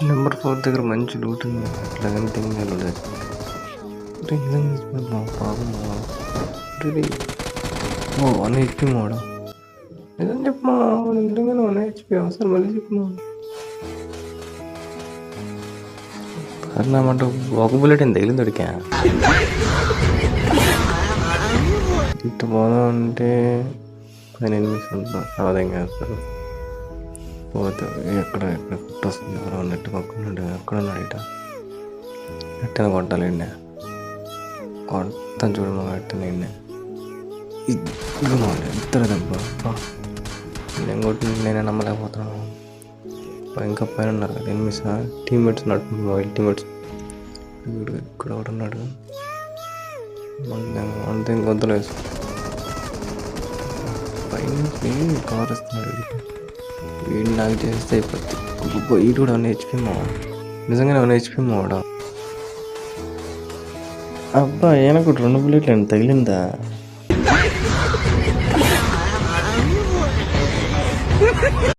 Number 4 దగ్గర మంచి loot ఉంది. అట్లాగని తింగలు లేదు. నిజంగా పాపం ఓ 1 HP మోడ నిజం చెప్పమా. నిజంగానే 1 HP అవసరం మళ్ళీ చెప్పమా. అన్నమాట ఒక బుల్లెట్ ఎంత తగిలింది దొరికా. ఇంత బాగా అంటే 10 ఎనిమిస్ అంతా అవధంగా వేస్తారు. పోతే ఎక్కడ కుట్టొస్తుంది ఎవరో నెట్ పక్కనుండే ఎక్కడ ఉన్నాడు ఇట ఎట్టన కొట్టాలండి. కొడతాను చూడమా ఎట్టనండి. ఇద్దరు దెబ్బ నేను కొట్టి నేనే నమ్మలేకపోతున్నాను. ఇంకా పైన ఉన్నారు కదా ఎనిమిస్ టీమ్మేట్స్ నడుపు మొబైల్ టీమ్మేట్స్. వీడు ఇక్కడ ఒకటి ఉన్నాడు. అంతే ఇంకొద్దులు వేసు పైనుంచి కవర్ ఇస్తున్నాడు. వీడు నాకు చేస్తే అయిపోద్ది. వీడు కూడా 1 HP మావాడు. నిజంగానే 1 HP మావాడు. అబ్బా ఈయనకు 2 బుల్లెట్లు తగిలిందా.